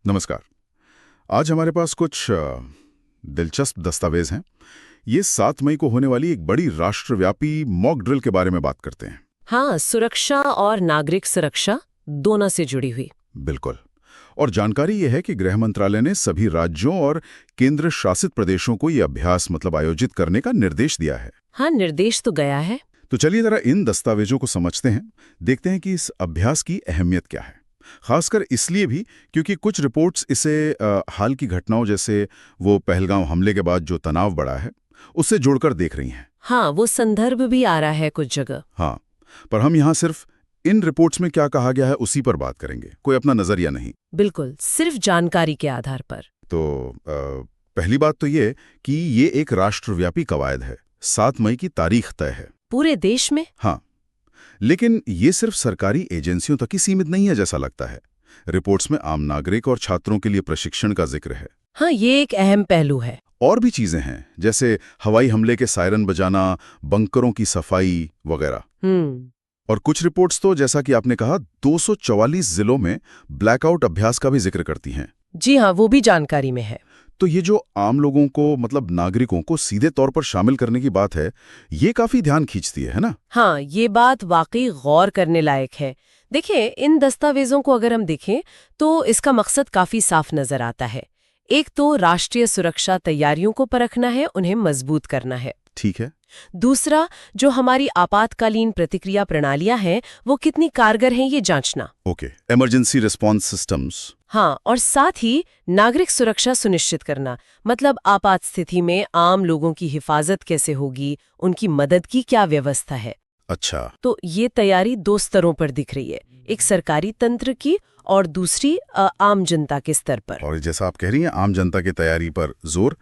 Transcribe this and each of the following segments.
नमस्कार। आज हमारे पास कुछ दिलचस्प दस्तावेज हैं। ये 7 मई को होने वाली एक बड़ी राष्ट्रव्यापी मॉक ड्रिल के बारे में बात करते हैं। हाँ, सुरक्षा और नागरिक सुरक्षा दोनों से जुड़ी हुई। बिल्कुल। और जानकारी ये है कि गृह मंत्रालय ने सभी राज्यों और केंद्र शासित प्रदेशों को ये अभ्यास आयोजित करने का निर्देश दिया है। हाँ, निर्देश तो गया है। तो चलिए जरा इन दस्तावेजों को समझते हैं, देखते हैं कि इस अभ्यास की अहमियत क्या है। खासकर इसलिए भी क्योंकि कुछ रिपोर्ट्स इसे हाल की घटनाओं जैसे वो पहलगाम हमले के बाद जो तनाव बढ़ा है उससे जोड़कर देख रही हैं। हाँ, वो संदर्भ भी आ रहा है कुछ जगह। हाँ, पर हम यहाँ सिर्फ इन रिपोर्ट्स में क्या कहा गया है उसी पर बात करेंगे, कोई अपना नजरिया नहीं। बिल्कुल, सिर्फ जानकारी के आधार पर। तो पहली बात तो ये कि ये एक राष्ट्रव्यापी कवायद है। 7 मई की तारीख तय है पूरे देश में। हाँ, लेकिन ये सिर्फ सरकारी एजेंसियों तक ही सीमित नहीं है जैसा लगता है। रिपोर्ट्स में आम नागरिक और छात्रों के लिए प्रशिक्षण का जिक्र है। हाँ, ये एक अहम पहलू है। और भी चीजें हैं जैसे हवाई हमले के सायरन बजाना, बंकरों की सफाई वगैरह। और कुछ रिपोर्ट्स तो जैसा कि आपने कहा 244 जिलों में ब्लैकआउट अभ्यास का भी जिक्र करती हैं। जी हाँ, वो भी जानकारी में है। तो ये जो आम लोगों को नागरिकों को सीधे तौर पर शामिल करने की बात है, ये काफी ध्यान खींचती है ना? हाँ, ये बात वाकई गौर करने लायक है। देखिए, इन दस्तावेजों को अगर हम देखें तो इसका मकसद काफी साफ नजर आता है। एक तो राष्ट्रीय सुरक्षा तैयारियों को परखना है, उन्हें मजबूत करना है। ठीक है। दूसरा, जो हमारी आपातकालीन प्रतिक्रिया प्रणालियां हैं वो कितनी कारगर हैं ये जांचना। Okay, emergency response systems. हाँ, और साथ ही नागरिक सुरक्षा सुनिश्चित करना, मतलब आपात स्थिति में आम लोगों की हिफाजत कैसे होगी, उनकी मदद की क्या व्यवस्था है। अच्छा। तो ये तैयारी 2 स्तरों पर दिख रही है, एक सरकारी तंत्र की और दूसरी आम जनता के स्तर पर। और जैसा आप कह रही हैं आम जनता की तैयारी पर जोर,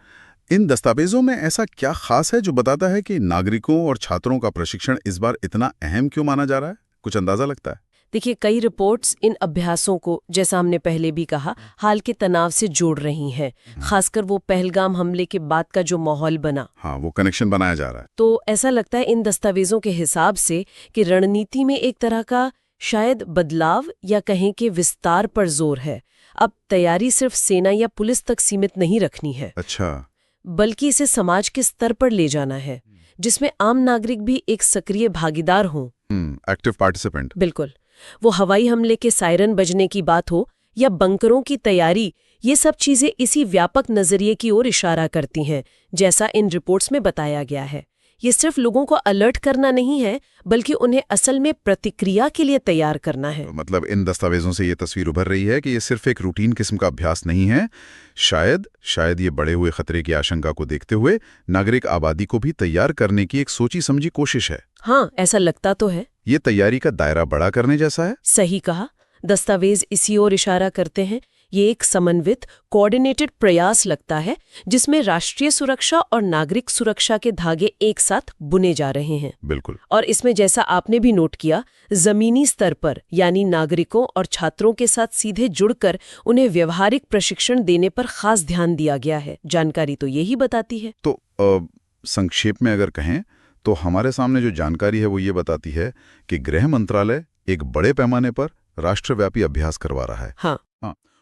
इन दस्तावेजों में ऐसा क्या खास है जो बताता है कि नागरिकों और छात्रों का प्रशिक्षण इस बार इतना अहम क्यों माना जा रहा है? कुछ अंदाजा लगता है? देखिए, कई रिपोर्ट्स इन अभ्यासों को, जैसा हमने पहले भी कहा, हाल के तनाव से जोड़ रही हैं। खासकर वो पहलगाम हमले के बाद का जो माहौल बना, हाँ, वो कनेक्शन बनाया जा रहा है। तो ऐसा लगता है इन दस्तावेजों के हिसाब से कि रणनीति में एक तरह का शायद बदलाव या कहें कि विस्तार पर जोर है। अब तैयारी सिर्फ सेना या पुलिस तक सीमित नहीं रखनी है। अच्छा। बल्कि इसे समाज के स्तर पर ले जाना है, जिसमें आम नागरिक भी एक सक्रिय भागीदार हों। Active participant. बिल्कुल। वो हवाई हमले के सायरन बजने की बात हो या बंकरों की तैयारी, ये सब चीजें इसी व्यापक नजरिए की ओर इशारा करती हैं, जैसा इन रिपोर्ट्स में बताया गया है। ये सिर्फ लोगों को अलर्ट करना नहीं है, बल्कि उन्हें असल में प्रतिक्रिया के लिए तैयार करना है। मतलब इन दस्तावेजों से ये तस्वीर उभर रही है कि ये सिर्फ एक रूटीन किस्म का अभ्यास नहीं है। शायद ये बढ़े हुए खतरे की आशंका को देखते हुए नागरिक आबादी को भी तैयार करने की एक सोची समझी कोशिश है। हाँ, ऐसा लगता तो है। ये तैयारी का दायरा बड़ा करने जैसा है। सही कहा, दस्तावेज इसी ओर इशारा करते हैं। ये एक समन्वित, कोऑर्डिनेटेड प्रयास लगता है जिसमें राष्ट्रीय सुरक्षा और नागरिक सुरक्षा के धागे एक साथ बुने जा रहे हैं। बिल्कुल। और इसमें, जैसा आपने भी नोट किया, जमीनी स्तर पर यानी नागरिकों और छात्रों के साथ सीधे जुड़कर उन्हें व्यवहारिक प्रशिक्षण देने पर खास ध्यान दिया गया है। जानकारी तो यही बताती है। तो संक्षेप में अगर कहें तो हमारे सामने जो जानकारी है वो ये बताती है कि गृह मंत्रालय एक बड़े पैमाने पर राष्ट्रव्यापी अभ्यास करवा रहा है। हाँ।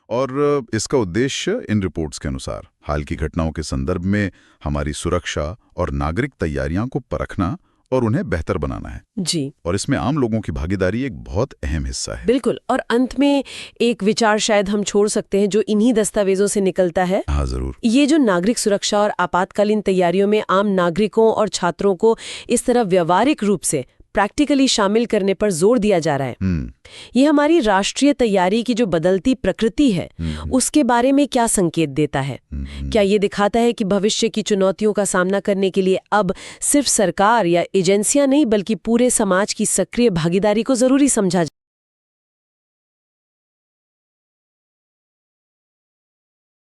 और इसका उद्देश्य इन रिपोर्ट्स के अनुसार हाल की घटनाओं के संदर्भ में हमारी सुरक्षा और नागरिक तैयारियों को परखना और उन्हें बेहतर बनाना है। जी। और इसमें आम लोगों की भागीदारी एक बहुत अहम हिस्सा है। बिल्कुल। और अंत में एक विचार शायद हम छोड़ सकते हैं जो इन्हीं दस्तावेजों से निकलता है। हाँ, जरूर। ये जो नागरिक सुरक्षा और आपातकालीन तैयारियों में आम नागरिकों और छात्रों को इस तरह व्यवहारिक रूप से प्रैक्टिकली शामिल करने पर जोर दिया जा रहा है, ये हमारी राष्ट्रीय तैयारी की जो बदलती प्रकृति है उसके बारे में क्या संकेत देता है? क्या ये दिखाता है कि भविष्य की चुनौतियों का सामना करने के लिए अब सिर्फ सरकार या एजेंसियां नहीं बल्कि पूरे समाज की सक्रिय भागीदारी को जरूरी समझा